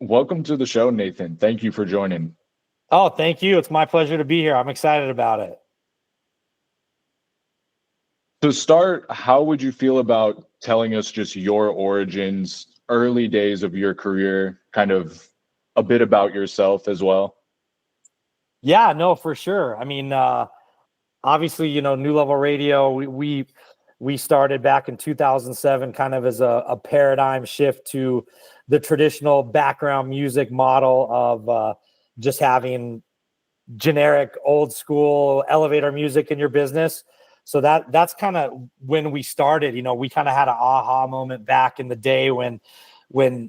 Welcome to the show, Nathan. Thank you for joining. Oh, thank you. It's my pleasure to be here. I'm excited about it. To start, how would you feel about telling us just your origins, early days of your career, kind of a bit about yourself as well? Yeah, no, for sure. I mean, obviously, New Level Radio, we started back in 2007 kind of as a paradigm shift to the traditional background music model of just having generic old school elevator music in your business. So that's kind of when we started. We kind of had an aha moment back in the day when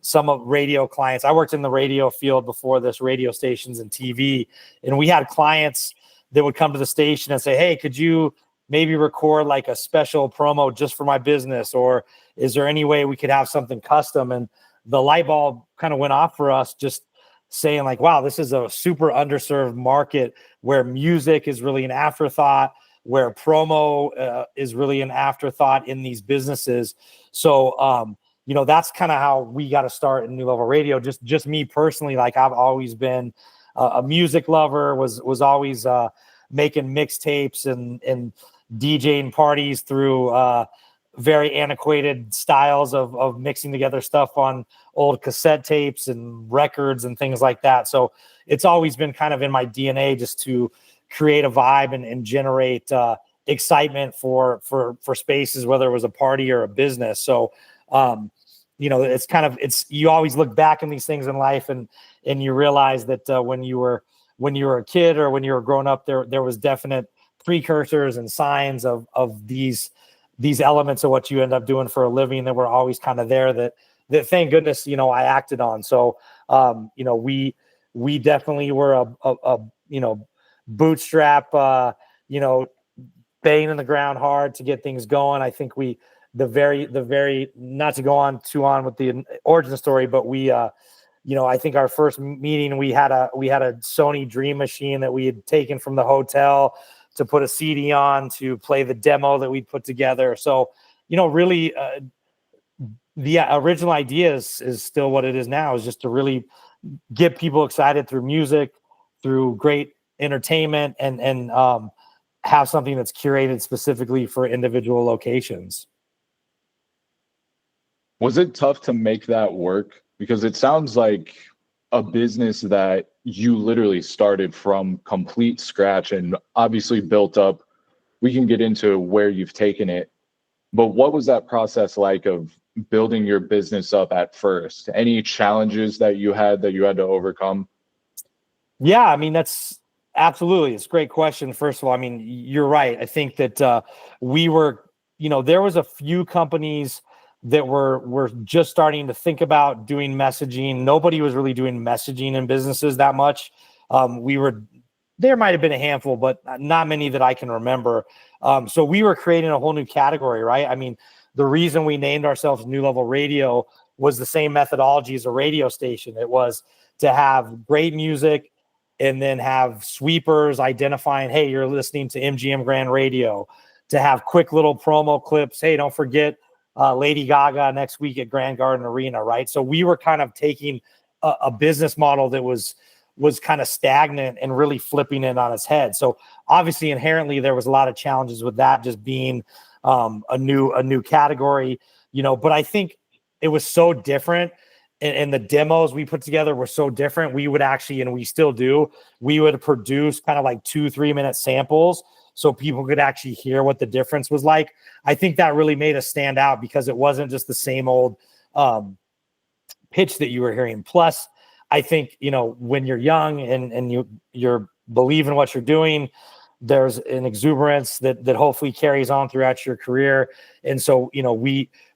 some of radio clients, I worked in the radio field before this, radio stations and TV, and we had clients that would come to the station and say, hey, could you maybe record like a special promo just for my business? Or is there any way we could have something custom? And the light bulb kind of went off for us, just saying like, wow, this is a super underserved market where music is really an afterthought, where promo is really an afterthought in these businesses. So, that's kind of how we got to start in New Level Radio. Just me personally, like I've always been a music lover, was always making mixtapes and DJing parties through very antiquated styles of mixing together stuff on old cassette tapes and records and things like that. So it's always been kind of in my DNA just to create a vibe and generate excitement for spaces, whether it was a party or a business. So, it's you always look back in these things in life and you realize that when you were a kid or when you were growing up, there was definite precursors and signs of these elements of what you end up doing for a living that were always kind of there that thank goodness, I acted on. So, we definitely were a bootstrap, banging in the ground hard to get things going. I think the very, not to go on with the origin story, but I think our first meeting, we had a Sony Dream Machine that we had taken from the hotel to put a CD on to play the demo that we'd put together. So, really, the original idea is still what it is now, is just to really get people excited through music, through great entertainment, and have something that's curated specifically for individual locations. Was it tough to make that work? Because it sounds like a business that you literally started from complete scratch and obviously built up. We can get into where you've taken it, but what was that process like of building your business up at first? Any challenges that you had to overcome? Yeah, I mean, that's absolutely, it's a great question. First of all, I mean, you're right. I think that we were, there was a few companies that were just starting to think about doing messaging. Nobody was really doing messaging in businesses that much. There might have been a handful, but not many that I can remember. So we were creating a whole new category, right? I mean, the reason we named ourselves New Level Radio was the same methodology as a radio station. It was to have great music and then have sweepers identifying, hey, you're listening to MGM Grand Radio, to have quick little promo clips. Hey, don't forget Lady Gaga next week at Grand Garden Arena, right? So we were kind of taking a business model that was kind of stagnant and really flipping it on its head. So obviously inherently there was a lot of challenges with that, just being a new category, but I think it was so different, and the demos we put together were so different. We would actually, and we still do, we would produce kind of like 2-3 minute samples so people could actually hear what the difference was like. I think that really made us stand out because it wasn't just the same old pitch that you were hearing. Plus, I think, when you're young and you're believing what you're doing, there's an exuberance that hopefully carries on throughout your career. And so,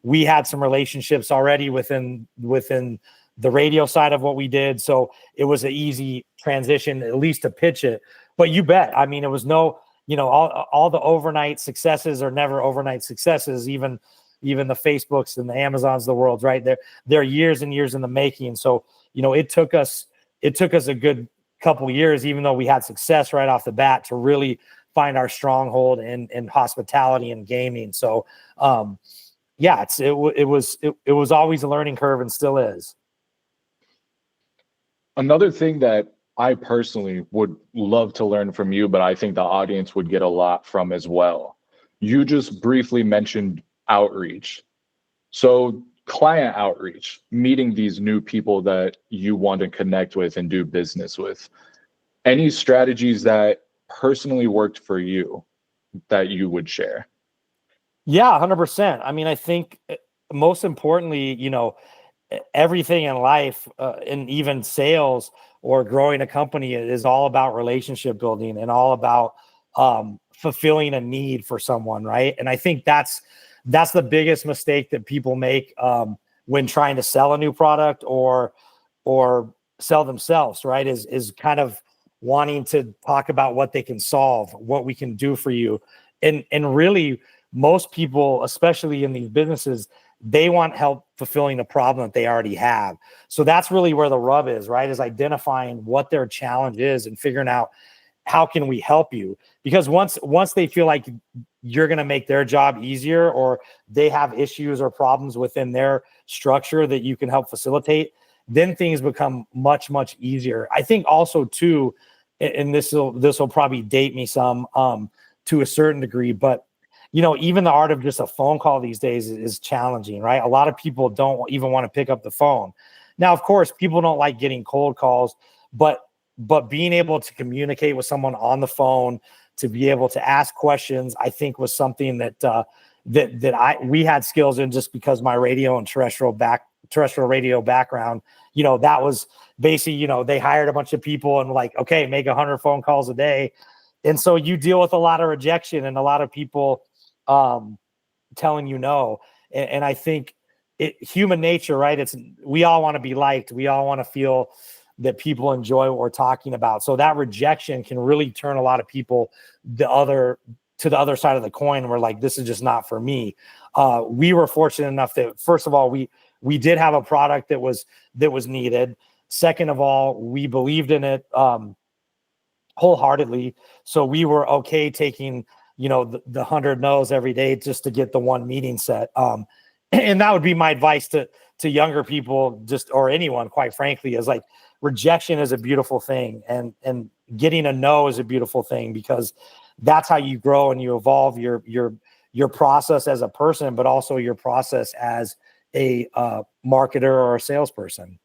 we had some relationships already within the radio side of what we did. So it was an easy transition, at least to pitch it. But you bet, I mean, it was no, all the overnight successes are never overnight successes, even the Facebooks and the Amazons of the world, right? They're years and years in the making. So, it took us a good couple years, even though we had success right off the bat, to really find our stronghold in hospitality and gaming. So, it was always a learning curve and still is. Another thing that I personally would love to learn from you, but I think the audience would get a lot from as well. You just briefly mentioned outreach. So, client outreach, meeting these new people that you want to connect with and do business with. Any strategies that personally worked for you that you would share? Yeah, 100%. I mean, I think most importantly, everything in life, and even sales or growing a company is all about relationship building and all about fulfilling a need for someone, right? And I think that's the biggest mistake that people make when trying to sell a new product or sell themselves, right? Is kind of wanting to talk about what they can solve, what we can do for you, and really most people, especially in these businesses, they want help fulfilling a problem that they already have. So that's really where the rub is, right? Is identifying what their challenge is and figuring out how can we help you? Because once they feel like you're going to make their job easier, or they have issues or problems within their structure that you can help facilitate, then things become much, much easier. I think also too, and this will probably date me some to a certain degree, but even the art of just a phone call these days is challenging, right? A lot of people don't even want to pick up the phone. Now, of course, people don't like getting cold calls, but being able to communicate with someone on the phone, to be able to ask questions, I think was something that we had skills in, just because my radio and terrestrial radio background. That was basically, they hired a bunch of people and like, okay, make 100 phone calls a day. And so you deal with a lot of rejection and a lot of people telling you no. And I think human nature, right? We all want to be liked. We all want to feel that people enjoy what we're talking about. So that rejection can really turn a lot of people to the other side of the coin. We're like, this is just not for me. We were fortunate enough that, first of all, we did have a product that was needed. Second of all, we believed in it wholeheartedly. So we were okay taking, the 100 no's every day just to get the one meeting set. And that would be my advice to younger people, or anyone, quite frankly, is like, rejection is a beautiful thing, and getting a no is a beautiful thing, because that's how you grow and you evolve your process as a person, but also your process as a marketer or a salesperson.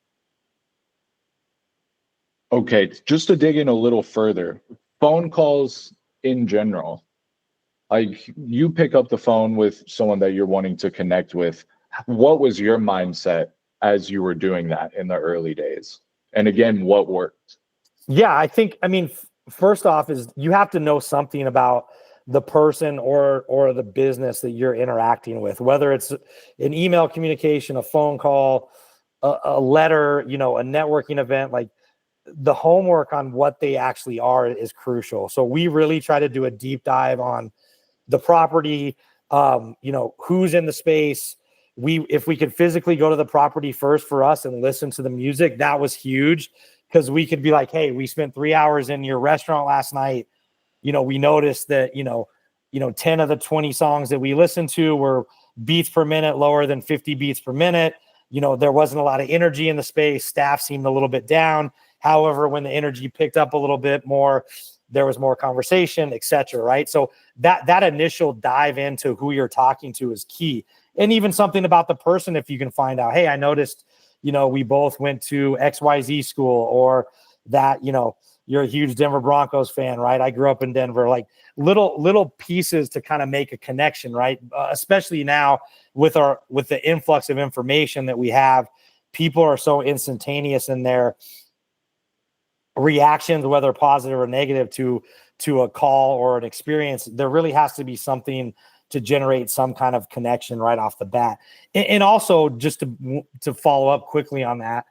Okay, just to dig in a little further, phone calls in general, like you pick up the phone with someone that you're wanting to connect with. What was your mindset as you were doing that in the early days? And again, what worked? Yeah, I mean, first off is you have to know something about the person or the business that you're interacting with, whether it's an email communication, a phone call, a letter, a networking event. Like, the homework on what they actually are is crucial. So we really try to do a deep dive on the property, who's in the space. If we could physically go to the property first for us and listen to the music, that was huge, because we could be like, hey, we spent 3 hours in your restaurant last night. We noticed that, 10 of the 20 songs that we listened to were beats per minute lower than 50 beats per minute. There wasn't a lot of energy in the space. Staff seemed a little bit down. However, when the energy picked up a little bit more, there was more conversation, et cetera, right? So that initial dive into who you're talking to is key. And even something about the person, if you can find out, hey, I noticed, we both went to XYZ school, or that, you're a huge Denver Broncos fan, right? I grew up in Denver. Like, little pieces to kind of make a connection, right? Especially now with the influx of information that we have, people are so instantaneous in their reactions, whether positive or negative, to a call or an experience. There really has to be something to generate some kind of connection right off the bat. And also, just to follow up quickly on that,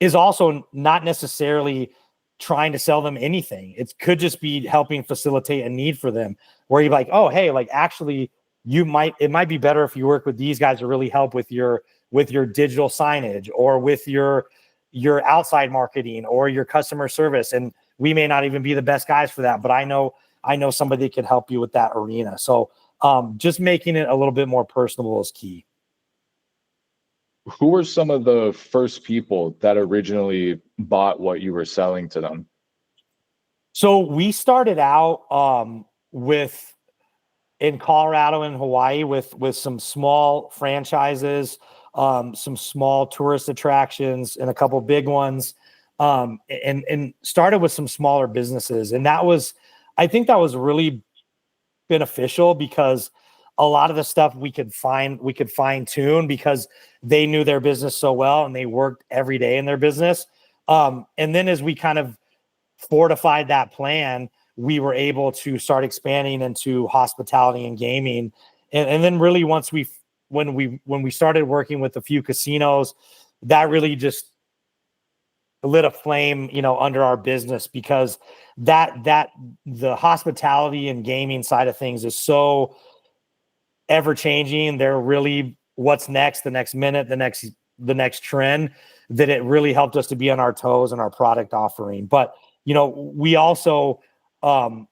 is also not necessarily trying to sell them anything. It could just be helping facilitate a need for them, where you're like, oh, hey, like, actually, it might be better if you work with these guys to really help with your digital signage, or with your outside marketing, or your customer service. And we may not even be the best guys for that, but I know somebody that can help you with that arena. So just making it a little bit more personable is key. Who were some of the first people that originally bought what you were selling to them? So we started out with in Colorado and Hawaii with some small franchises, some small tourist attractions, and a couple big ones, and started with some smaller businesses. And I think that was really beneficial because a lot of the stuff we could fine tune because they knew their business so well and they worked every day in their business. And then as we kind of fortified that plan, we were able to start expanding into hospitality and gaming. And then really when we started working with a few casinos, that really just lit a flame, under our business, because that the hospitality and gaming side of things is so ever changing. They're really what's next, the next minute, the next trend, that it really helped us to be on our toes in our product offering. But we also, from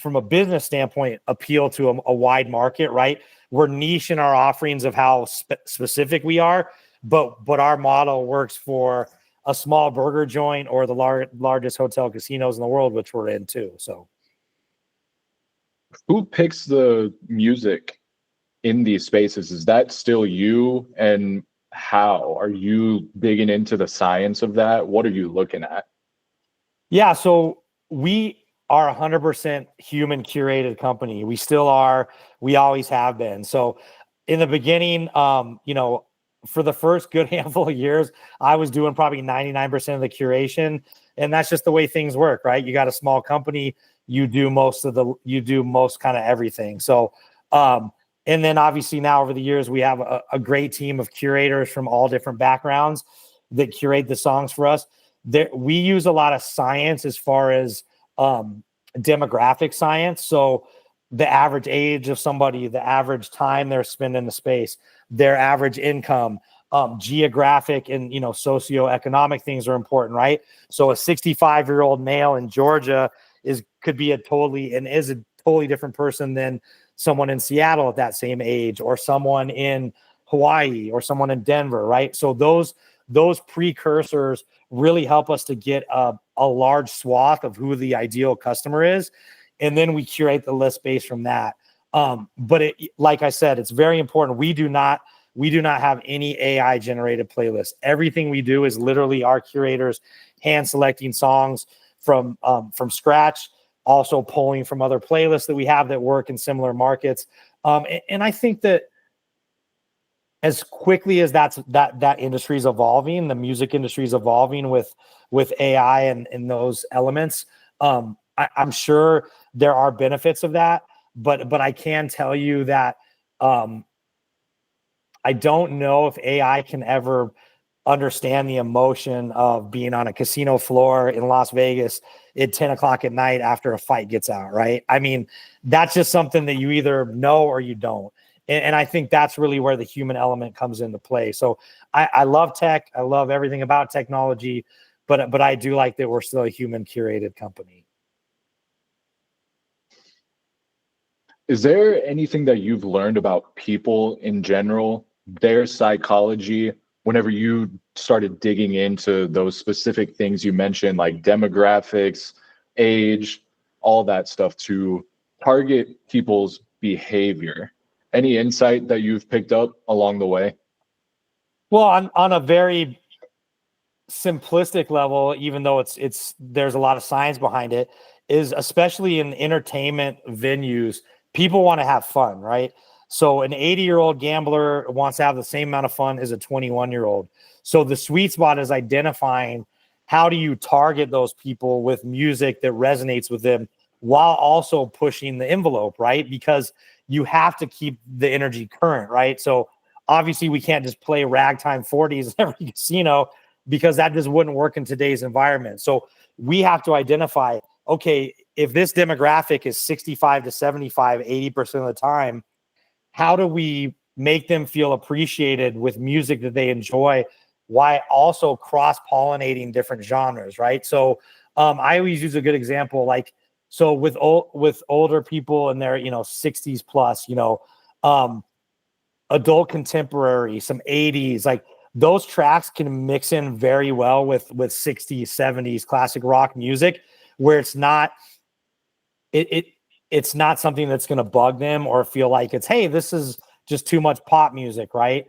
a business standpoint, appeal to a wide market, right? We're niche in our offerings of how specific we are, but our model works for a small burger joint or the largest hotel casinos in the world, which we're in too. So, who picks the music in these spaces? Is that still you? And how are you digging into the science of that? What are you looking at? Yeah, so we are 100% human curated company. We still are. We always have been. So in the beginning, for the first good handful of years, I was doing probably 99% of the curation, and that's just the way things work, right? You got a small company, you do most kind of everything. So, and then obviously now over the years, we have a great team of curators from all different backgrounds that curate the songs for us. We use a lot of science as far as demographic science. So the average age of somebody, the average time they're spending in the space, their average income, geographic and socioeconomic things are important, right? So a 65-year-old male in Georgia is a totally different person than someone in Seattle at that same age, or someone in Hawaii, or someone in Denver, right? So those precursors really help us to get a large swath of who the ideal customer is. And then we curate the list based from that. But like I said, it's very important. We do not have any AI generated playlists. Everything we do is literally our curators hand selecting songs from scratch, also pulling from other playlists that we have that work in similar markets. And I think that as quickly as that industry is evolving, the music industry is evolving with AI and those elements. I'm sure there are benefits of that, but I can tell you that I don't know if AI can ever understand the emotion of being on a casino floor in Las Vegas at 10 o'clock at night after a fight gets out, right? I mean, that's just something that you either know or you don't. And I think that's really where the human element comes into play. So I love tech. I love everything about technology, but I do like that we're still a human curated company. Is there anything that you've learned about people in general, their psychology, whenever you started digging into those specific things you mentioned, like demographics, age, all that stuff, to target people's behavior? Any insight that you've picked up along the way? Well, on a very simplistic level, even though there's a lot of science behind it, is especially in entertainment venues, people want to have fun, right? So an 80-year-old gambler wants to have the same amount of fun as a 21-year-old. So the sweet spot is identifying how do you target those people with music that resonates with them while also pushing the envelope, right? Because you have to keep the energy current, right? So obviously we can't just play ragtime 40s in every casino, because that just wouldn't work in today's environment. So we have to identify, okay, if this demographic is 65 to 75, 80% of the time, how do we make them feel appreciated with music that they enjoy while also cross-pollinating different genres, right? So I always use a good example, like, so with older people in their 60s plus, adult contemporary, some 80s, like those tracks can mix in very well with 60s, 70s classic rock music, where it's not it's not something that's going to bug them or feel like it's, hey, this is just too much pop music, right?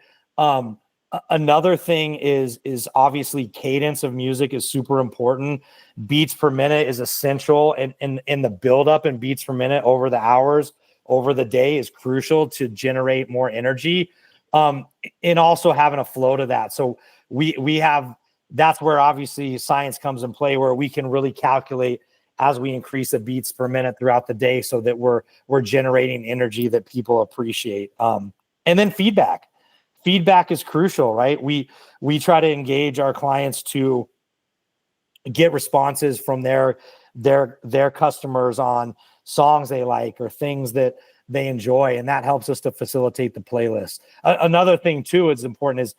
Another thing is obviously cadence of music is super important. Beats per minute is essential, and the buildup in beats per minute over the hours, over the day is crucial to generate more energy. And also having a flow to that. So we have, that's where obviously science comes in play, where we can really calculate as we increase the beats per minute throughout the day so that we're generating energy that people appreciate. And then feedback is crucial, right? We try to engage our clients to get responses from their customers on songs they like or things that they enjoy, and that helps us to facilitate the playlist. Another thing too is important is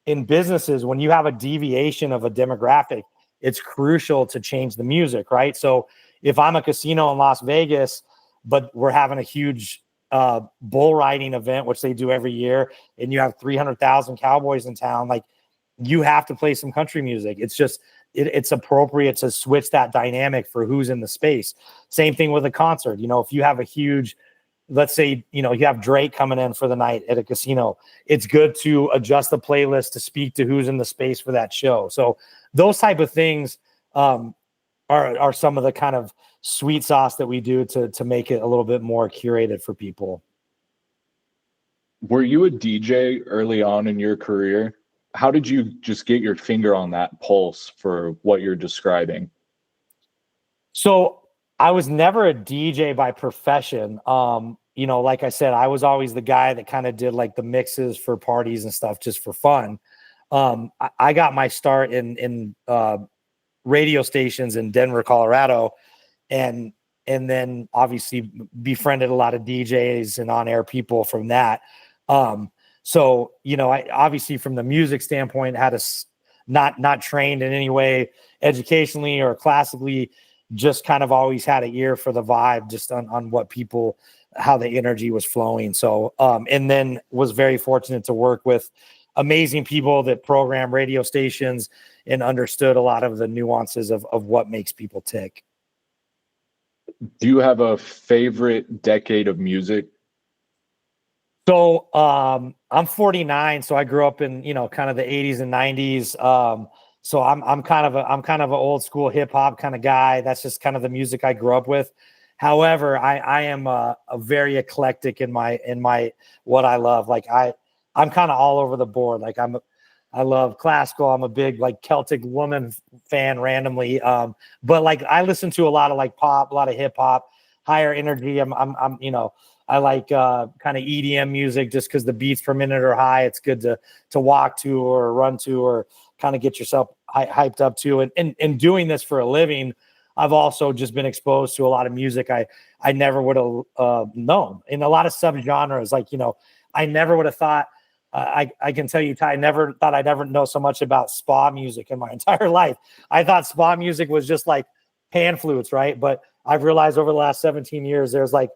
in businesses, when you have a deviation of a demographic, it's crucial to change the music, right? So if I'm a casino in Las Vegas, but we're having a huge bull riding event, which they do every year, and you have 300,000 cowboys in town, like, you have to play some country music. It's just, it's appropriate to switch that dynamic for who's in the space. Same thing with a concert. If you have a huge, let's say, you have Drake coming in for the night at a casino, it's good to adjust the playlist to speak to who's in the space for that show. So those type of things are some of the kind of sweet sauce that we do to make it a little bit more curated for people. Were you a DJ early on in your career? How did you just get your finger on that pulse for what you're describing? So I was never a DJ by profession. Like I said, I was always the guy that kind of did like the mixes for parties and stuff just for fun. I got my start in radio stations in Denver, Colorado, and then obviously befriended a lot of DJs and on-air people from that. So, I obviously from the music standpoint had a not trained in any way educationally or classically, just kind of always had an ear for the vibe, just on what people, how the energy was flowing. So, and then was very fortunate to work with amazing people that program radio stations and understood a lot of the nuances of what makes people tick. Do you have a favorite decade of music? So I'm 49, so I grew up in kind of the 80s and 90s. So I'm kind of an old school hip hop kind of guy. That's just kind of the music I grew up with. However, I am a very eclectic in my what I love. Like I'm kind of all over the board. Like I love classical. I'm a big like Celtic Woman fan randomly. But like I listen to a lot of like pop, a lot of hip hop, higher energy. I like kind of EDM music just because the beats per minute are high. It's good to walk to or run to or kind of get yourself hyped up to. And doing this for a living, I've also just been exposed to a lot of music I never would have known in a lot of subgenres. Like, I never would have thought, I can tell you, Ty, I never thought I'd ever know so much about spa music in my entire life. I thought spa music was just like pan flutes, right? But I've realized over the last 17 years, there's like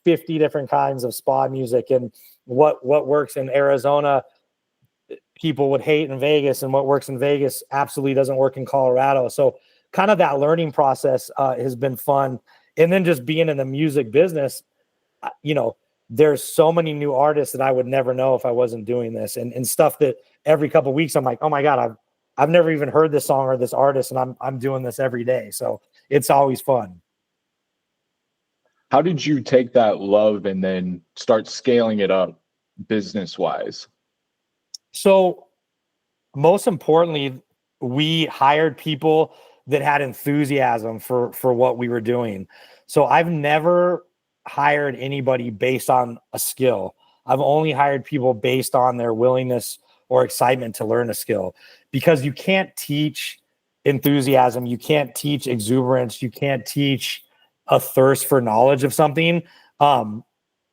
50 different kinds of spa music, and what works in Arizona, people would hate in Vegas, and what works in Vegas absolutely doesn't work in Colorado. So kind of that learning process has been fun. And then just being in the music business, there's so many new artists that I would never know if I wasn't doing this, and stuff that every couple of weeks I'm like, oh my God, I've never even heard this song or this artist, and I'm doing this every day. So it's always fun. How did you take that love and then start scaling it up business-wise? So most importantly, we hired people that had enthusiasm for what we were doing. So I've never hired anybody based on a skill. I've only hired people based on their willingness or excitement to learn a skill, because you can't teach enthusiasm. You can't teach exuberance. You can't teach a thirst for knowledge of something.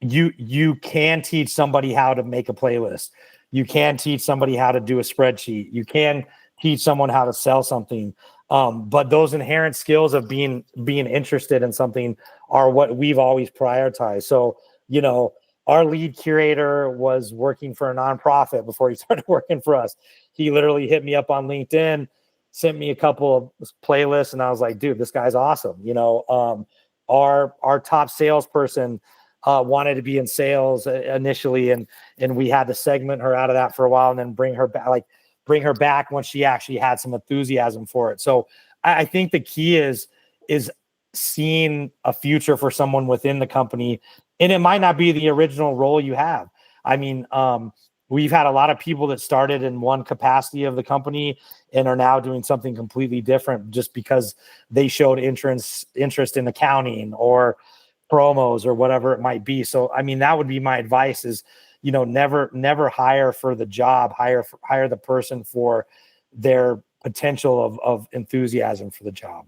You can teach somebody how to make a playlist. You can teach somebody how to do a spreadsheet. You can teach someone how to sell something. But those inherent skills of being interested in something are what we've always prioritized. So, our lead curator was working for a nonprofit before he started working for us. he literally hit me up on LinkedIn, sent me a couple of playlists, and I was like, dude, this guy's awesome. Our top salesperson wanted to be in sales initially, and we had to segment her out of that for a while and then bring her back once she actually had some enthusiasm for it. So I think the key is seeing a future for someone within the company, and it might not be the original role you have. I mean, we've had a lot of people that started in one capacity of the company and are now doing something completely different just because they showed interest in accounting or promos or whatever it might be. So, I mean, that would be my advice is, never hire for the job, hire the person for their potential of enthusiasm for the job.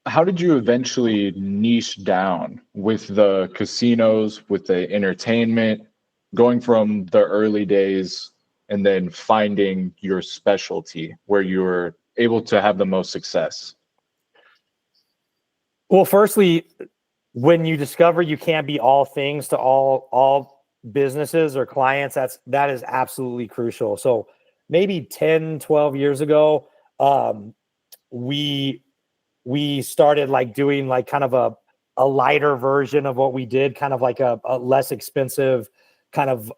How did you eventually niche down with the casinos, with the entertainment, going from the early days and then finding your specialty where you were able to have the most success? Well, firstly, when you discover you can't be all things to all businesses or clients, that is absolutely crucial. So maybe 10, 12 years ago, we started like doing like kind of a lighter version of what we did, kind of like a less expensive kind of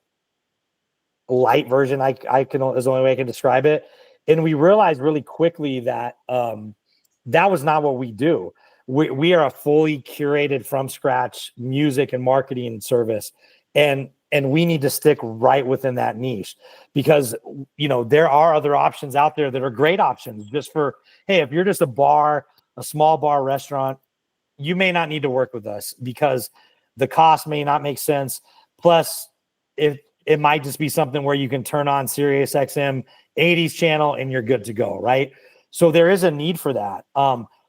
light version. is the only way I can describe it. And we realized really quickly that that was not what we do. We are a fully curated from scratch music and marketing service. And we need to stick right within that niche because, there are other options out there that are great options just for, hey, if you're just a small bar restaurant, you may not need to work with us because the cost may not make sense. Plus, it might just be something where you can turn on Sirius XM 80s channel and you're good to go, right? So there is a need for that.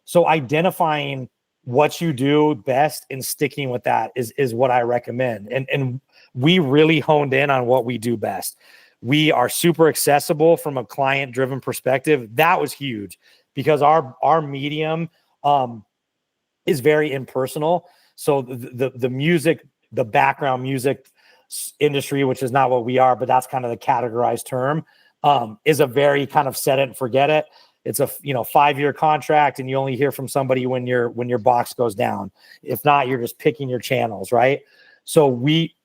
So identifying what you do best and sticking with that is what I recommend. And we really honed in on what we do best. We are super accessible from a client-driven perspective. That was huge because our medium is very impersonal. So the music, the background music industry, which is not what we are, but that's kind of the categorized term, is a very kind of set it and forget it. It's a 5-year contract, and you only hear from somebody when your box goes down. If not, you're just picking your channels, right? So we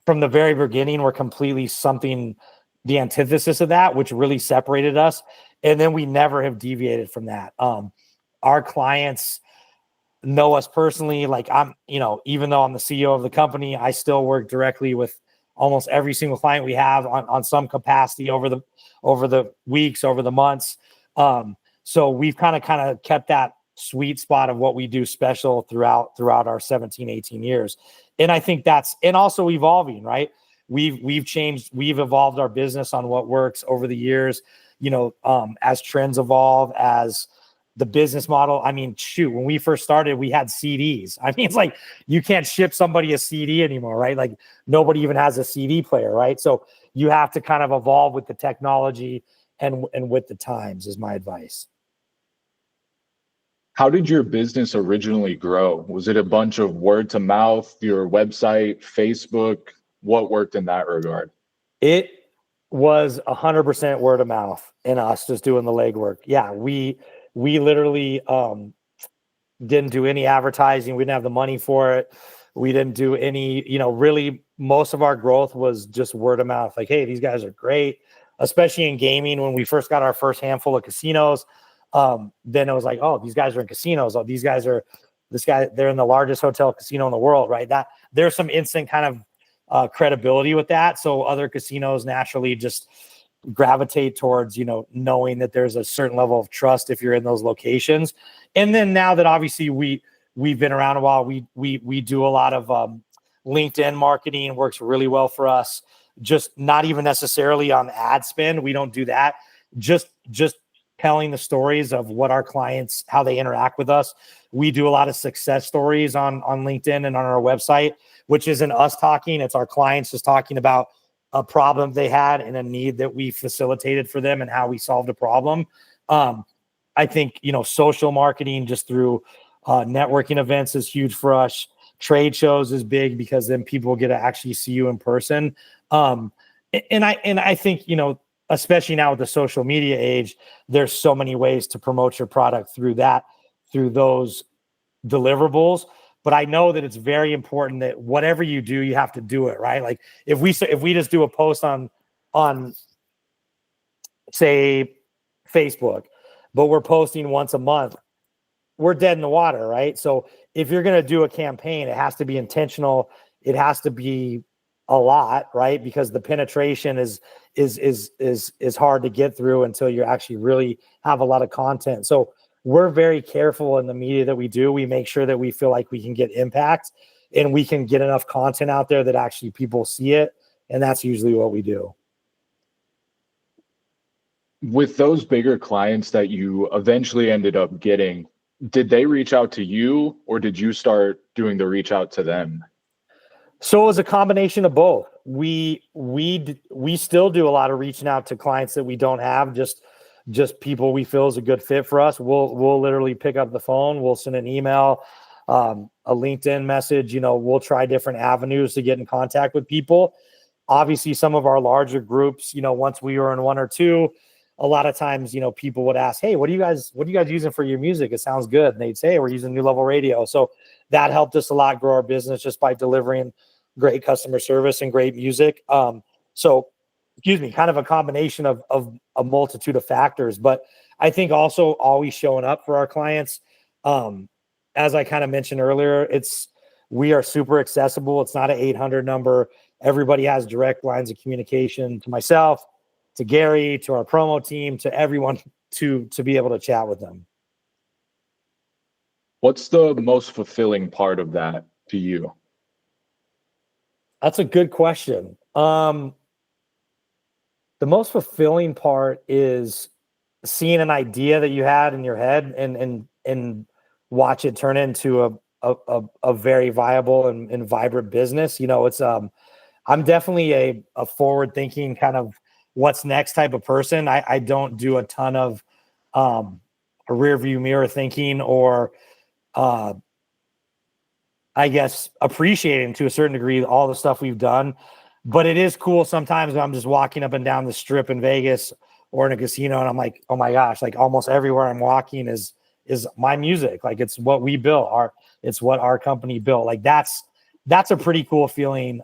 from the very beginning were completely the antithesis of that, which really separated us. And then we never have deviated from that. Our clients know us personally. Like even though I'm the CEO of the company, I still work directly with almost every single client we have on some capacity over the weeks, over the months. So we've kind of kept that sweet spot of what we do special throughout our 17, 18 years. And I think and also evolving, right? We've changed, we've evolved our business on what works over the years, as trends evolve, as the business model. I mean, when we first started, we had CDs. I mean, it's like you can't ship somebody a CD anymore, right? Like nobody even has a CD player, right? So you have to kind of evolve with the technology and with the times is my advice. How did your business originally grow? Was it a bunch of word to mouth, your website, Facebook? What worked in that regard? It was 100% word of mouth and us just doing the legwork. Yeah, we literally didn't do any advertising. We didn't have the money for it. We didn't do any, really most of our growth was just word of mouth. Like, hey, these guys are great, especially in gaming. When we first got our first handful of casinos, then it was like, oh, these guys are in casinos. Oh, they're in the largest hotel casino in the world, right? That there's some instant kind of credibility with that. So other casinos naturally just gravitate towards, knowing that there's a certain level of trust if you're in those locations. And then now that obviously we've been around a while, we do a lot of LinkedIn marketing, works really well for us. Just not even necessarily on ad spend. We don't do that. Just telling the stories of what our clients, how they interact with us. We do a lot of success stories on LinkedIn and on our website, which isn't us talking. It's our clients just talking about a problem they had and a need that we facilitated for them and how we solved a problem. I think, social marketing just through networking events is huge for us. Trade shows is big because then people get to actually see you in person. And I think, especially now with the social media age, there's so many ways to promote your product through those deliverables. But I know that it's very important that whatever you do, you have to do it right. Like if we just do a post on say Facebook, but we're posting once a month, we're dead in the water, right? So if you're going to do a campaign, it has to be intentional. It has to be a lot, right? Because the penetration is hard to get through until you actually really have a lot of content. So we're very careful in the media that we do. We make sure that we feel like we can get impact and we can get enough content out there that actually people see it. And that's usually what we do. With those bigger clients that you eventually ended up getting, did they reach out to you or did you start doing the reach out to them? So it was a combination of both. We still do a lot of reaching out to clients that we don't have, just people we feel is a good fit for us. We'll literally pick up the phone, we'll send an email, a LinkedIn message, we'll try different avenues to get in contact with people. Obviously, some of our larger groups, once we were in one or two, a lot of times, people would ask, hey, what are you guys using for your music? It sounds good. And they'd say, hey, we're using New Level Radio. So that helped us a lot grow our business just by delivering great customer service and great music. Kind of a combination of a multitude of factors. But I think also always showing up for our clients. As I kind of mentioned earlier, we are super accessible. It's not an 800 number. Everybody has direct lines of communication to myself, to Gary, to our promo team, to everyone to be able to chat with them. What's the most fulfilling part of that to you? That's a good question. The most fulfilling part is seeing an idea that you had in your head and watch it turn into a very viable and vibrant business. I'm definitely a forward thinking kind of what's next type of person. I don't do a ton of a rear view mirror thinking or I guess appreciating to a certain degree all the stuff we've done. But it is cool sometimes when I'm just walking up and down the strip in Vegas or in a casino and I'm like, oh my gosh, like almost everywhere I'm walking is my music. Like it's what we built. It's what our company built. Like that's a pretty cool feeling.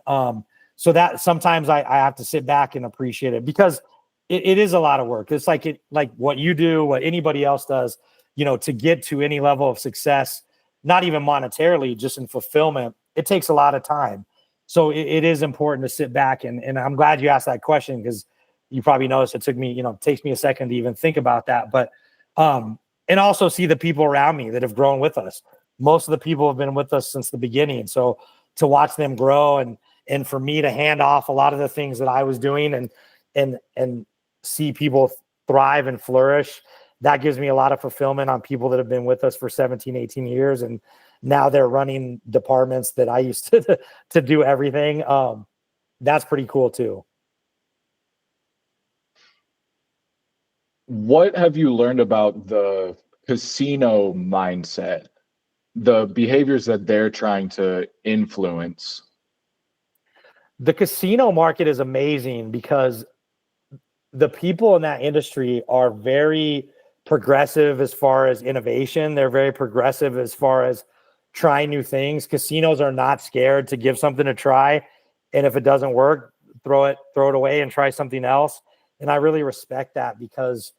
So that sometimes I have to sit back and appreciate it because it is a lot of work. It's like what you do, what anybody else does, to get to any level of success, not even monetarily, just in fulfillment, it takes a lot of time. So it is important to sit back and I'm glad you asked that question because you probably noticed it took me, it takes me a second to even think about that. But and also see the people around me that have grown with us. Most of the people have been with us since the beginning. So to watch them grow and for me to hand off a lot of the things that I was doing and see people thrive and flourish, that gives me a lot of fulfillment on people that have been with us for 17, 18 years. And now they're running departments that I used to do everything. That's pretty cool too. What have you learned about the casino mindset, the behaviors that they're trying to influence? The casino market is amazing because the people in that industry are very progressive as far as innovation. They're very progressive as far as trying new things. Casinos are not scared to give something a try. And if it doesn't work, throw it away and try something else. And I really respect that because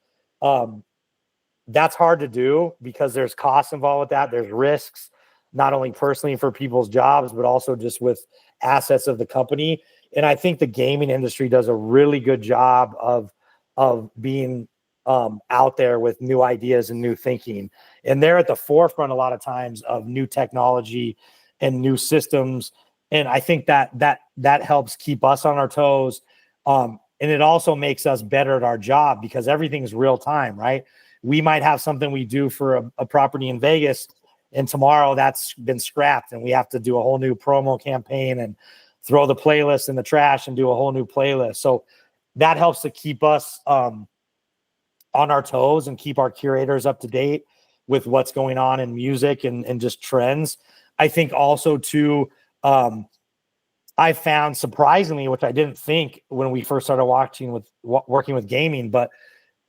that's hard to do because there's costs involved with that. There's risks, not only personally for people's jobs, but also just with assets of the company. And I think the gaming industry does a really good job of being out there with new ideas and new thinking. And they're at the forefront a lot of times of new technology and new systems. And I think that helps keep us on our toes. And it also makes us better at our job because everything's real time, right? We might have something we do for a property in Vegas and tomorrow that's been scrapped and we have to do a whole new promo campaign and throw the playlist in the trash and do a whole new playlist. So that helps to keep us on our toes and keep our curators up to date with what's going on in music and just trends. I think also too, I found surprisingly, which I didn't think when we first started working with gaming, but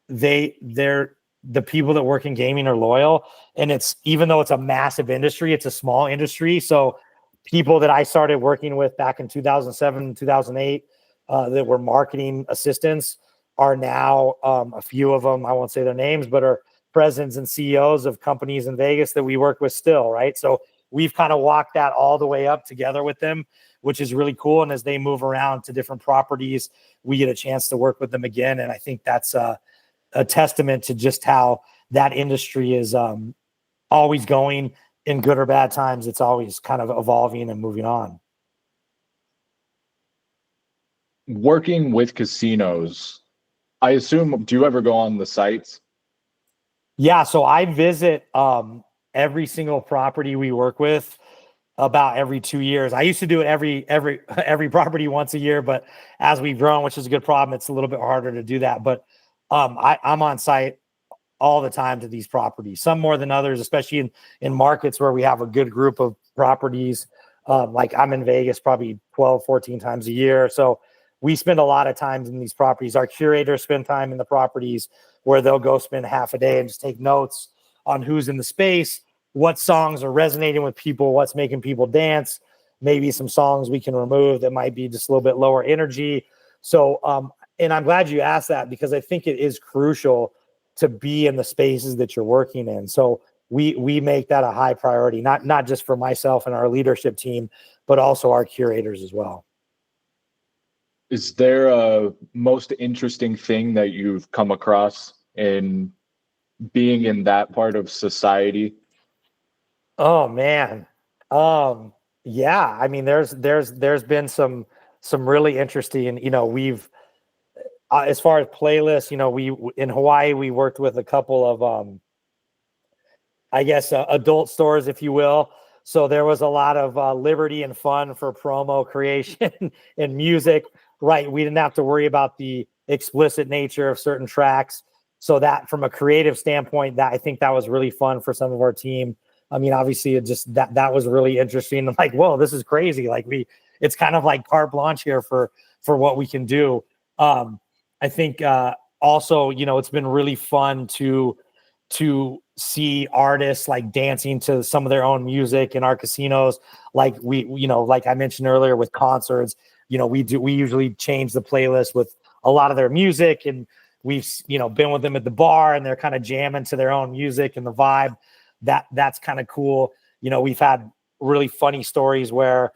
they're the people that work in gaming are loyal. And it's, even though it's a massive industry, it's a small industry. So people that I started working with back in 2007, 2008, that were marketing assistants are now, a few of them, I won't say their names, but are presidents and CEOs of companies in Vegas that we work with still, right? So we've kind of walked that all the way up together with them, which is really cool. And as they move around to different properties, we get a chance to work with them again. And I think that's a testament to just how that industry is always going, in good or bad times. It's always kind of evolving and moving on. Working with casinos, I assume, do you ever go on the sites? Yeah, so I visit every single property we work with about every 2 years. I used to do it every property once a year, but as we've grown, which is a good problem, it's a little bit harder to do that. But I'm on site all the time to these properties, some more than others, especially in markets where we have a good group of properties. Like I'm in Vegas probably 12, 14 times a year. So we spend a lot of time in these properties. Our curators spend time in the properties where they'll go spend half a day and just take notes on who's in the space, what songs are resonating with people, what's making people dance, maybe some songs we can remove that might be just a little bit lower energy. So, and I'm glad you asked that, because I think it is crucial to be in the spaces that you're working in. So we make that a high priority, not just for myself and our leadership team, but also our curators as well. Is there a most interesting thing that you've come across in being in that part of society? Oh man. Yeah, I mean, there's been some really interesting, we've, as far as playlists, we in Hawaii, we worked with a couple of, I guess, adult stores, if you will. So there was a lot of liberty and fun for promo creation and music, right? We didn't have to worry about the explicit nature of certain tracks. So that, from a creative standpoint, that I think that was really fun for some of our team. I mean, obviously, it just that was really interesting. I'm like, whoa, this is crazy. Like it's kind of like carte blanche here for what we can do. I think also, it's been really fun to see artists like dancing to some of their own music in our casinos. Like like I mentioned earlier with concerts, we usually change the playlist with a lot of their music, and we've, been with them at the bar and they're kind of jamming to their own music and the vibe. That's kind of cool. We've had really funny stories where,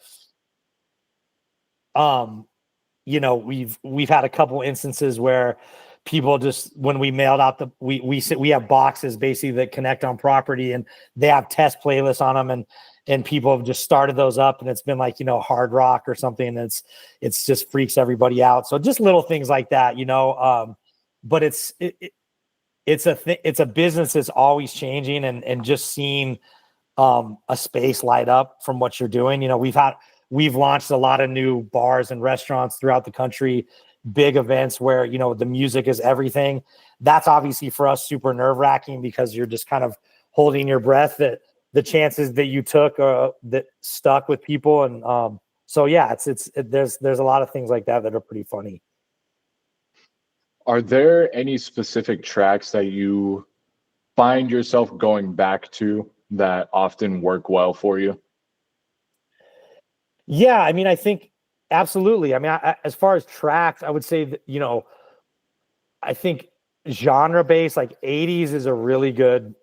we've had a couple instances where people just, when we mailed out we have boxes basically that connect on property, and they have test playlists on them, and people have just started those up, and it's been like, hard rock or something. And it's just freaks everybody out. So just little things like that, but it's a business that's always changing, and just seeing a space light up from what you're doing. We've launched a lot of new bars and restaurants throughout the country, big events where, the music is everything. That's obviously for us super nerve-wracking, because you're just kind of holding your breath, that the chances that you took that stuck with people. And so yeah, there's a lot of things like that are pretty funny. Are there any specific tracks that you find yourself going back to that often work well for you? Yeah, I mean, I think absolutely. I mean, as far as tracks, I would say that, I think genre-based, like 80s is a really good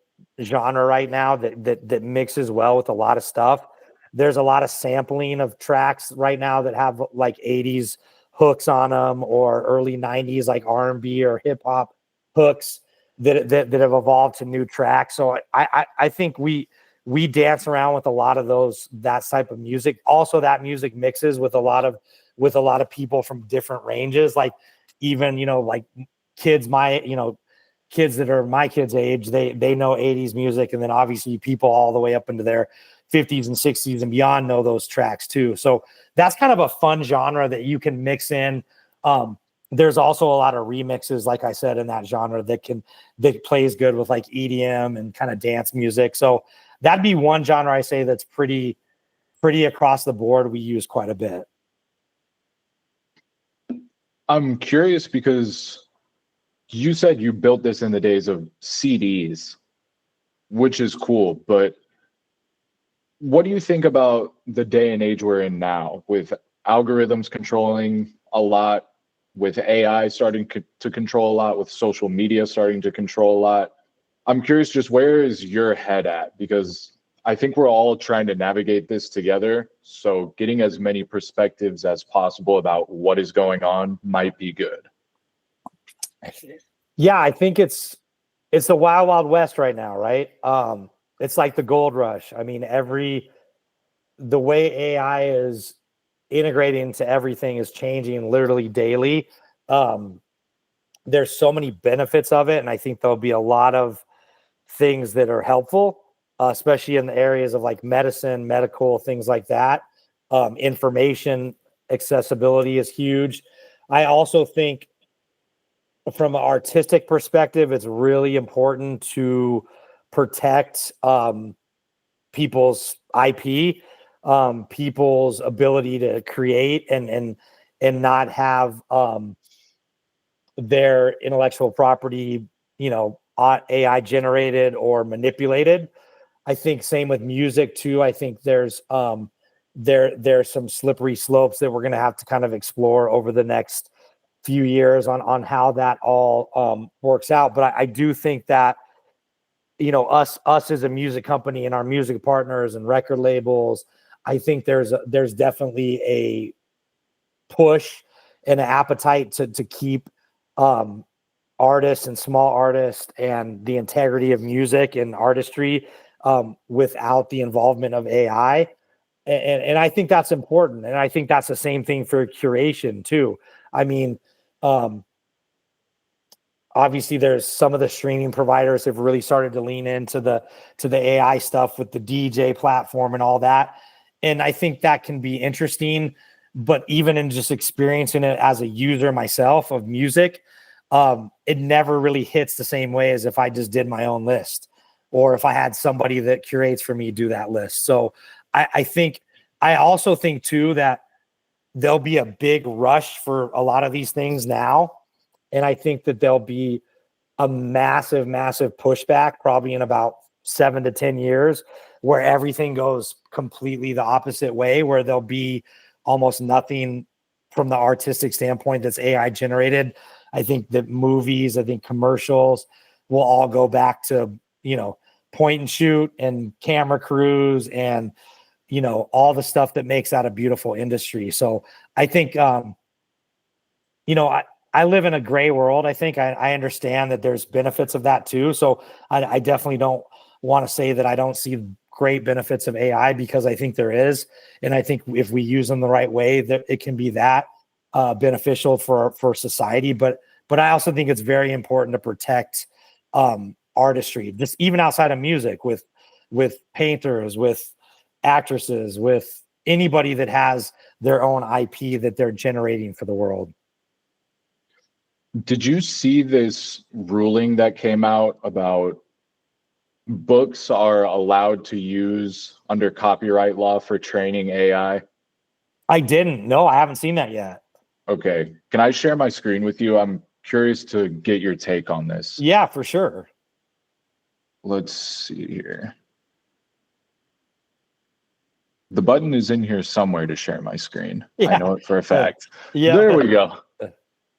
genre right now that mixes well with a lot of stuff. There's a lot of sampling of tracks right now that have like 80s hooks on them, or early 90s like R&B or hip hop hooks that have evolved to new tracks. So I think we dance around with a lot of that type of music. Also, that music mixes with a lot of people from different ranges. Like even, like kids that are my kids' age, they know 80s music. And then obviously people all the way up into their 50s and 60s and beyond know those tracks too. So that's kind of a fun genre that you can mix in. There's also a lot of remixes, like I said, in that genre that plays good with like EDM and kind of dance music. So that'd be one genre I say that's pretty pretty across the board, we use quite a bit. I'm curious because you said you built this in the days of CDs, which is cool, but what do you think about the day and age we're in now with algorithms controlling a lot, with AI starting to control a lot, with social media starting to control a lot? I'm curious, just where is your head at? Because I think we're all trying to navigate this together. So getting as many perspectives as possible about what is going on might be good. Yeah, I think it's the wild, wild west right now, right? It's like the gold rush. I mean, the way AI is integrating into everything is changing literally daily. There's so many benefits of it, and I think there'll be a lot of things that are helpful, especially in the areas of like medicine, medical, things like that. Information accessibility is huge. I also think from an artistic perspective, it's really important to protect people's IP, people's ability to create and not have their intellectual property, AI generated or manipulated. I think same with music too. I think there's some slippery slopes that we're going to have to kind of explore over the next few years on how that all works out. But I do think that, us as a music company and our music partners and record labels, I think there's definitely a push and an appetite to keep artists and small artists and the integrity of music and artistry without the involvement of AI. And I think that's important. And I think that's the same thing for curation too. I mean, obviously there's some of the streaming providers have really started to lean into the AI stuff with the DJ platform and all that. And I think that can be interesting, but even in just experiencing it as a user myself of music, it never really hits the same way as if I just did my own list or if I had somebody that curates for me do that list. So I also think too that there'll be a big rush for a lot of these things now. And I think that there'll be a massive, massive pushback probably in about 7 to 10 years where everything goes completely the opposite way, where there'll be almost nothing from the artistic standpoint that's AI generated. I think that movies, I think commercials will all go back to, point and shoot and camera crews and, all the stuff that makes that a beautiful industry. So I think, I live in a gray world. I think I understand that there's benefits of that too. So I definitely don't want to say that I don't see great benefits of AI, because I think there is. And I think if we use them the right way, that it can be that beneficial for society. But I also think it's very important to protect artistry, just even outside of music, with painters, with actresses, with anybody that has their own IP that they're generating for the world. Did you see this ruling that came out about books are allowed to use under copyright law for training AI? I didn't. No, I haven't seen that yet. Okay. Can I share my screen with you? I'm curious to get your take on this. Yeah, for sure. Let's see here. The button is in here somewhere to share my screen. Yeah. I know it for a fact. Yeah. There we go.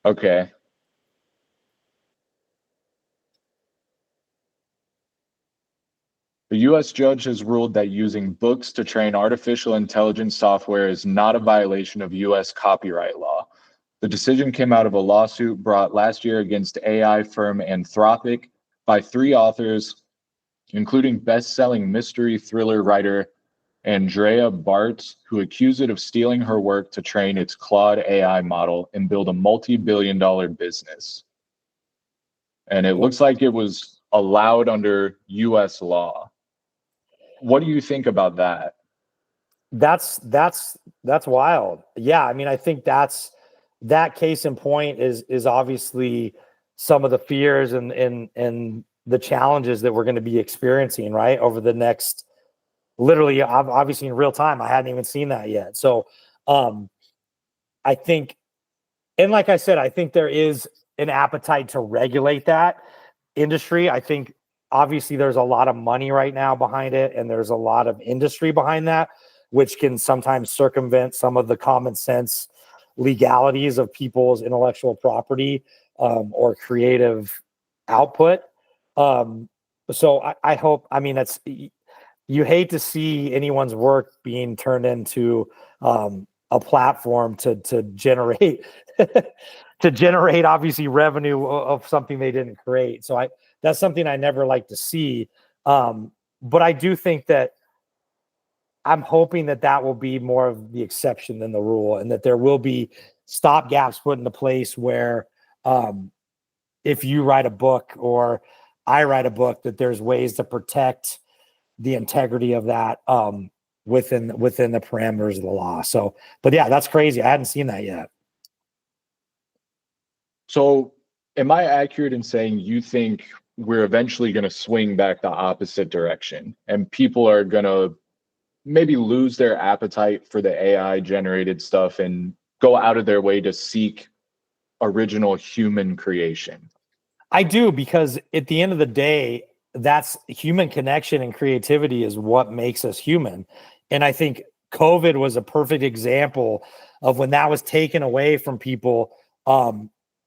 Okay. The U.S. judge has ruled that using books to train artificial intelligence software is not a violation of U.S. copyright law. The decision came out of a lawsuit brought last year against AI firm Anthropic by 3 authors, including best-selling mystery thriller writer Andrea Bartz, who accused it of stealing her work to train its Claude AI model and build a multi-billion-dollar business. And it looks like it was allowed under U.S. law. What do you think about that? That's wild. Yeah, I mean, I think that case in point is obviously some of the fears and the challenges that we're going to be experiencing, right, over the next literally, obviously in real time. I hadn't even seen that yet. So I think, and like I said, I think there is an appetite to regulate that industry. I think obviously there's a lot of money right now behind it, and there's a lot of industry behind that, which can sometimes circumvent some of the common sense legalities of people's intellectual property or creative output. So I hope, I mean, that's, you hate to see anyone's work being turned into a platform to generate to generate obviously revenue of something they didn't create. So that's something I never like to see. But I do think that I'm hoping that will be more of the exception than the rule, and that there will be stop gaps put into place where if you write a book or I write a book, that there's ways to protect the integrity of that within the parameters of the law. So, but yeah, that's crazy. I hadn't seen that yet. So am I accurate in saying you think we're eventually going to swing back the opposite direction, and people are going to maybe lose their appetite for the AI generated stuff and go out of their way to seek original human creation? I do, because at the end of the day, that's human connection and creativity is what makes us human. And I think COVID was a perfect example of when that was taken away from people.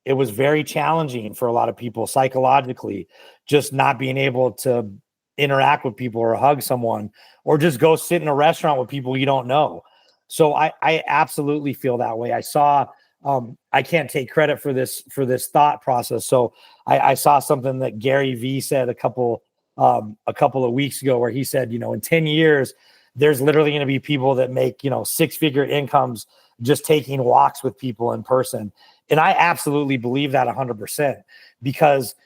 It was very challenging for a lot of people psychologically, just not being able to interact with people or hug someone or just go sit in a restaurant with people you don't know. So I absolutely feel that way. I saw, I can't take credit for this thought process. So I saw something that Gary Vee said a couple of weeks ago, where he said, in 10 years, there's literally going to be people that make, 6-figure incomes just taking walks with people in person. And I absolutely believe that 100%, because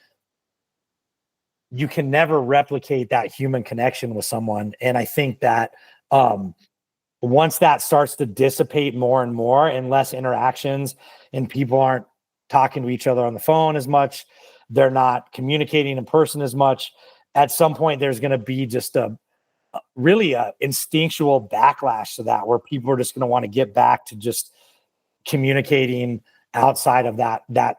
you can never replicate that human connection with someone. And I think that once that starts to dissipate more and more, and less interactions, and people aren't talking to each other on the phone as much, they're not communicating in person as much, at some point there's going to be just a instinctual backlash to that, where people are just going to want to get back to just communicating outside of that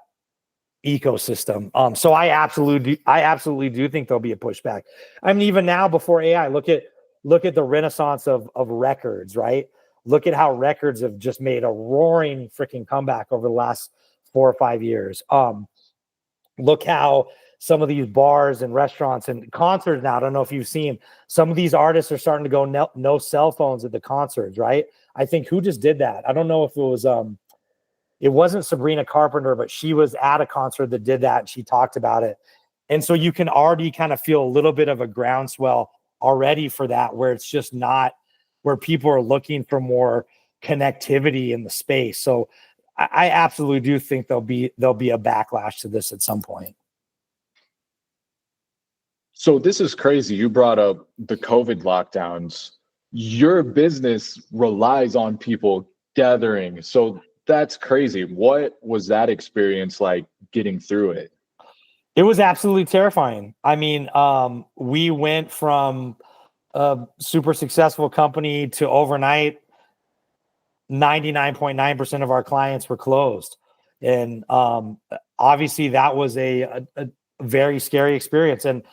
ecosystem. So I absolutely do think there'll be a pushback. I mean, even now before AI, look at the renaissance of records, right? Look at how records have just made a roaring freaking comeback over the last 4 or 5 years. Look how some of these bars and restaurants and concerts now, I don't know if you've seen, some of these artists are starting to go no cell phones at the concerts, right? I think who just did that? I don't know if it was it wasn't Sabrina Carpenter, but she was at a concert that did that, and she talked about it. And so you can already kind of feel a little bit of a groundswell already for that, where it's just not, where people are looking for more connectivity in the space. So I absolutely do think there'll be a backlash to this at some point. So this is crazy. You brought up the COVID lockdowns. Your business relies on people gathering. So that's crazy. What was that experience like, getting through it? It was absolutely terrifying. I mean, we went from a super successful company to overnight 99.9% of our clients were closed. And obviously that was a very scary experience. And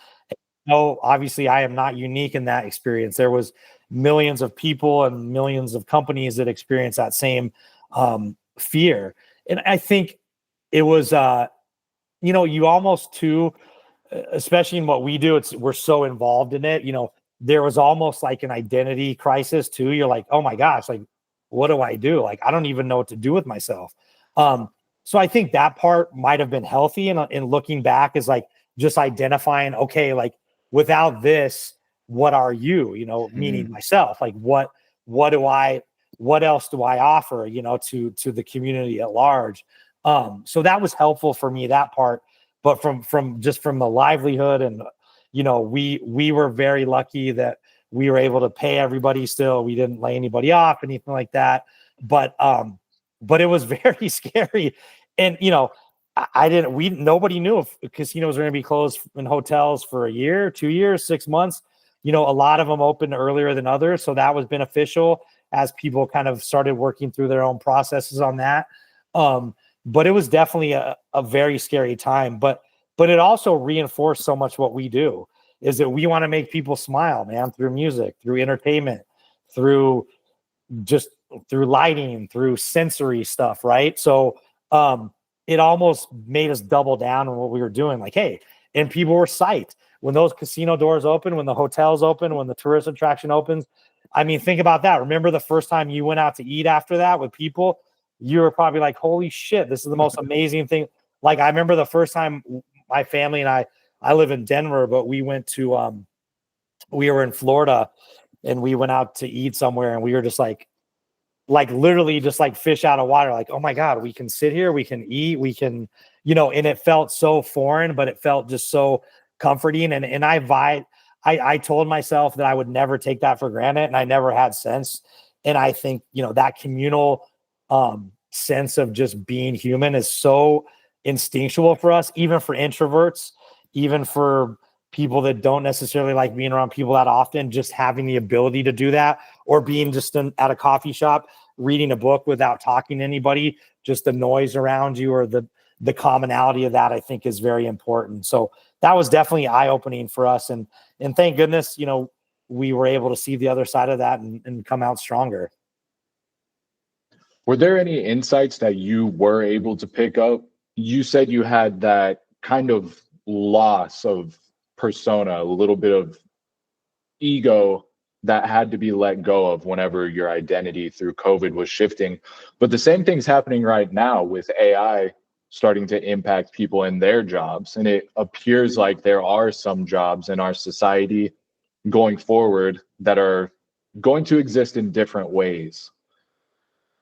obviously I am not unique in that experience. There was millions of people and millions of companies that experienced that same fear. And I think it was, you almost too, especially in what we do, we're so involved in it, there was almost like an identity crisis too. You're like, oh my gosh, like, what do I do? Like, I don't even know what to do with myself. So I think that part might've been healthy. And looking back is like just identifying, okay, like without this, what are you, meaning myself, like what else do I offer, to the community at large? So that was helpful for me, that part. But from the livelihood, and we were very lucky that we were able to pay everybody still. We didn't lay anybody off, anything like that. But it was very scary. And nobody knew if casinos were going to be closed in hotels for a year, 2 years, 6 months. a lot of them opened earlier than others. So that was beneficial as people kind of started working through their own processes on that. But it was definitely a very scary time. But it also reinforced so much what we do, is that we want to make people smile, man, through music, through entertainment, through lighting, through sensory stuff, right? So it almost made us double down on what we were doing. Like, hey, and people were psyched when those casino doors open, when the hotels open, when the tourist attraction opens. I mean, think about that. Remember the first time you went out to eat after that with people? You were probably like, holy shit, this is the most amazing thing. Like, I remember the first time my family and I live in Denver, but we went to, we were in Florida and we went out to eat somewhere, and we were just like literally just like fish out of water. Like, oh my God, we can sit here, we can eat, we can, and it felt so foreign, but it felt just so comforting. And I told myself that I would never take that for granted, and I never had since. And I think, that communal sense of just being human is so instinctual for us, even for introverts, even for people that don't necessarily like being around people that often. Just having the ability to do that, or being just at a coffee shop reading a book without talking to anybody, just the noise around you, or the commonality of that, I think is very important. So that was definitely eye-opening for us. And thank goodness, we were able to see the other side of that and come out stronger. Were there any insights that you were able to pick up? You said you had that kind of loss of persona, a little bit of ego that had to be let go of whenever your identity through COVID was shifting. But the same thing's happening right now with AI starting to impact people in their jobs. And it appears like there are some jobs in our society going forward that are going to exist in different ways.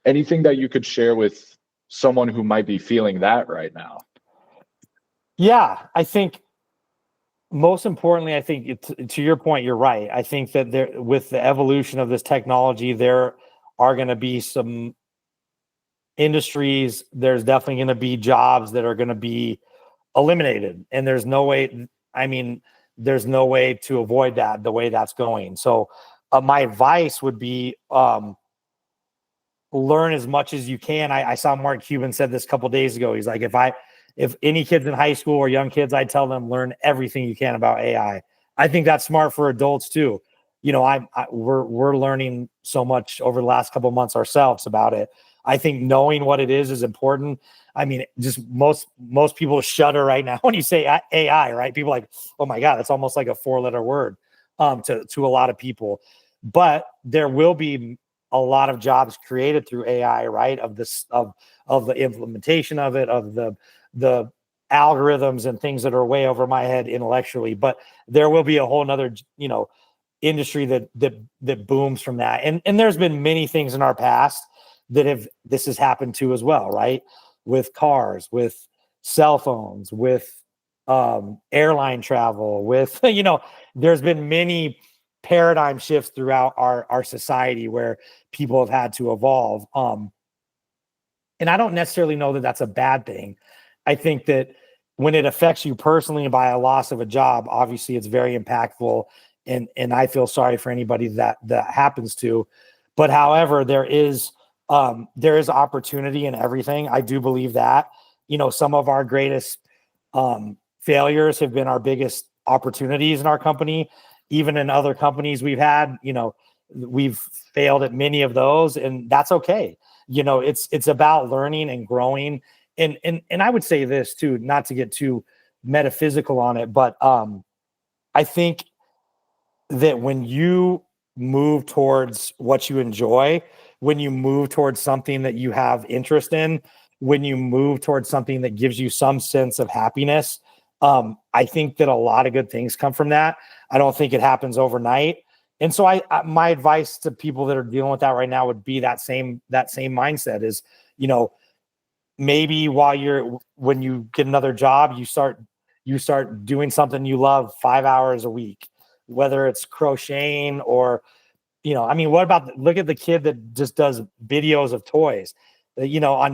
Anything that you could share with someone who might be feeling that right now? Yeah, I think most importantly, I think to your point, you're right. I think that with the evolution of this technology, there are going to be some industries, there's definitely going to be jobs that are going to be eliminated. And there's no way, there's no way to avoid that the way that's going. So my advice would be learn as much as you can. I saw Mark Cuban said this a couple of days ago. He's like, if any kids in high school or young kids, I tell them learn everything you can about AI. I think that's smart for adults too. We're learning so much over the last couple of months ourselves about it. I think knowing what it is important. Just most people shudder right now when you say AI, right? People are like, oh my God, it's almost like a 4-letter word to a lot of people. But there will be a lot of jobs created through AI, right? Of the implementation of it, of the algorithms and things that are way over my head intellectually. But there will be a whole nother, industry that booms from that. And there's been many things in our past this has happened to as well, right? With cars, with cell phones, with airline travel, with, there's been many paradigm shifts throughout our society where people have had to evolve. And I don't necessarily know that that's a bad thing. I think that when it affects you personally by a loss of a job, obviously it's very impactful. And I feel sorry for anybody that happens to. But however, there is opportunity in everything. I do believe that, some of our greatest failures have been our biggest opportunities in our company. Even in other companies we've had, we've failed at many of those, and that's okay. It's about learning and growing. And I would say this too, not to get too metaphysical on it, but I think that when you move towards what you enjoy, when you move towards something that you have interest in, when you move towards something that gives you some sense of happiness, I think that a lot of good things come from that. I don't think it happens overnight. And so my advice to people that are dealing with that right now would be that same mindset is, maybe when you get another job, you start doing something you love 5 hours a week, whether it's crocheting or, what about, look at the kid that just does videos of toys, on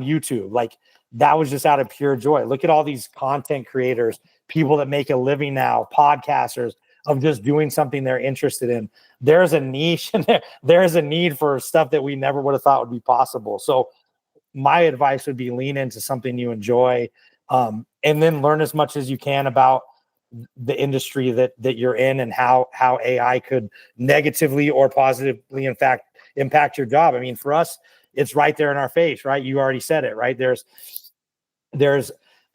YouTube. Like, that was just out of pure joy. Look at all these content creators, people that make a living now, podcasters, of just doing something they're interested in. There's a niche and there's a need for stuff that we never would have thought would be possible. So my advice would be lean into something you enjoy, and then learn as much as you can about the industry that you're in and how AI could negatively or positively, in fact, impact your job. I mean, for us, it's right there in our face, right? You already said it, right?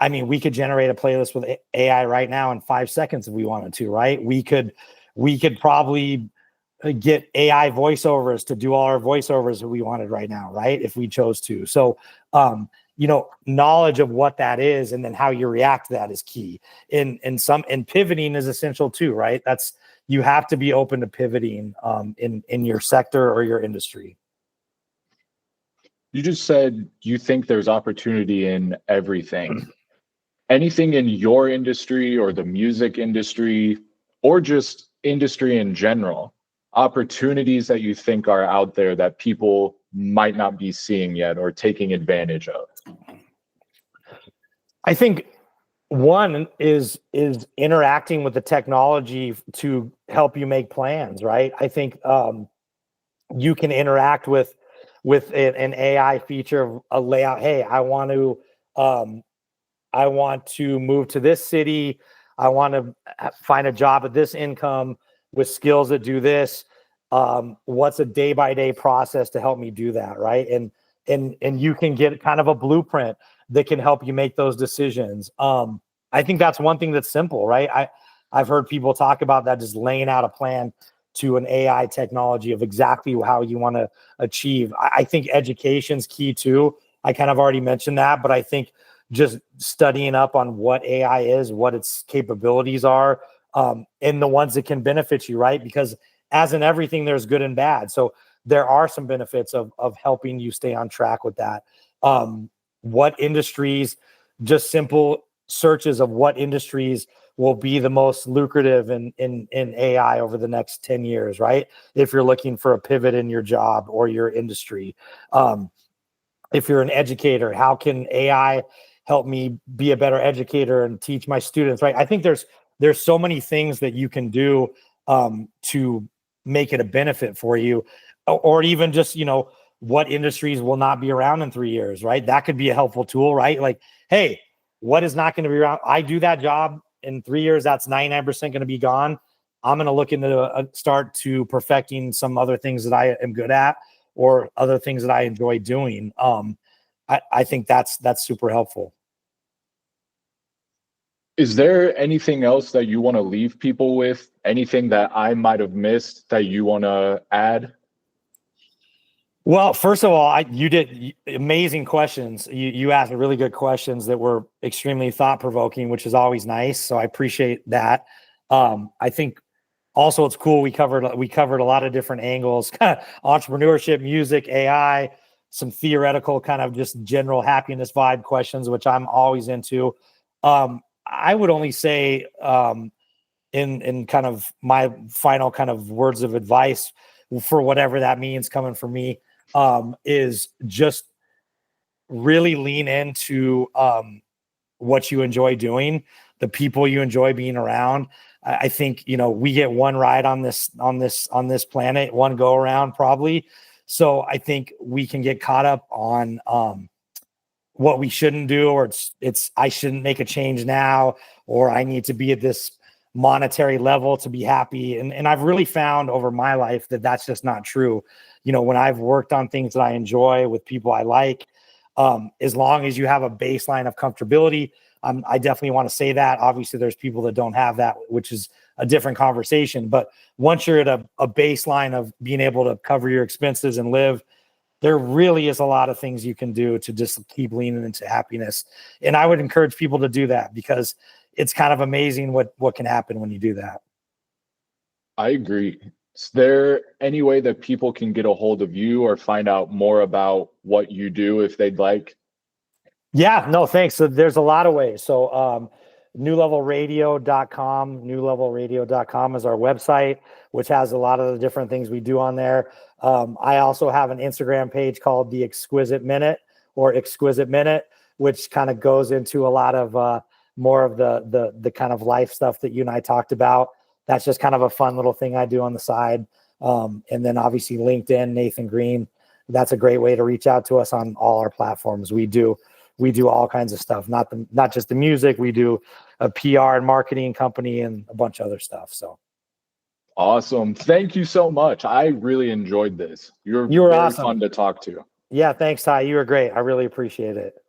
I mean, we could generate a playlist with AI right now in 5 seconds if we wanted to, right? We could probably get AI voiceovers to do all our voiceovers that we wanted right now, right? If we chose to. So, knowledge of what that is and then how you react to that is key. And pivoting is essential too, right? You have to be open to pivoting in your sector or your industry. You just said you think there's opportunity in everything. Anything in your industry or the music industry or just industry in general, opportunities that you think are out there that people might not be seeing yet or taking advantage of? I think one is interacting with the technology to help you make plans, right? I think you can interact with an AI feature of a layout. Hey, I want to move to this city. I want to find a job at this income with skills that do this. What's a day-by-day process to help me do that, right? And you can get kind of a blueprint that can help you make those decisions. I think that's one thing that's simple, right? I've heard people talk about that, just laying out a plan to an AI technology of exactly how you want to achieve. I think education's key too. I kind of already mentioned that, but I think just studying up on what AI is, what its capabilities are, and the ones that can benefit you, right? Because as in everything, there's good and bad. So there are some benefits of helping you stay on track with that. What industries, just simple searches of what industries will be the most lucrative in AI over the next 10 years, right? If you're looking for a pivot in your job or your industry. If you're an educator, how can AI help me be a better educator and teach my students, right? I think there's so many things that you can do to make it a benefit for you, or even just, what industries will not be around in 3 years, right? That could be a helpful tool, right? Like, hey, what is not going to be around? I do that job in 3 years, that's 99% going to be gone. I'm going to look into start to perfecting some other things that I am good at or other things that I enjoy doing. I think that's super helpful. Is there anything else that you want to leave people with? Anything that I might have missed that you want to add? Well, first of all, you did amazing questions. You asked really good questions that were extremely thought-provoking, which is always nice. So I appreciate that. I think also it's cool. We covered a lot of different angles, kind of entrepreneurship, music, AI, some theoretical kind of just general happiness vibe questions, which I'm always into. I would only say in kind of my final kind of words of advice for whatever that means coming from me, is just really lean into what you enjoy doing, the people you enjoy being around. I think, we get one ride on this planet, one go around probably. So I think we can get caught up on what we shouldn't do, or it's I shouldn't make a change now, or I need to be at this monetary level to be happy. And I've really found over my life that that's just not true. When I've worked on things that I enjoy with people I like, as long as you have a baseline of comfortability, I definitely want to say that. Obviously, there's people that don't have that, which is a different conversation. But once you're at a baseline of being able to cover your expenses and live, there really is a lot of things you can do to just keep leaning into happiness. And I would encourage people to do that because it's kind of amazing what can happen when you do that. I agree. Is there any way that people can get a hold of you or find out more about what you do if they'd like? Yeah, no, thanks. So there's a lot of ways. So newlevelradio.com is our website, which has a lot of the different things we do on there. I also have an Instagram page called The Exquisite Minute or Exquisite Minute, which kind of goes into a lot of more of the kind of life stuff that you and I talked about. that's just kind of a fun little thing I do on the side. And then obviously LinkedIn, Nathan Green. That's a great way to reach out to us on all our platforms. We do all kinds of stuff, not just the music. We do a PR and marketing company and a bunch of other stuff. So awesome. Thank you so much. I really enjoyed this. You were very awesome. Fun to talk to. Yeah, thanks, Ty. You were great. I really appreciate it.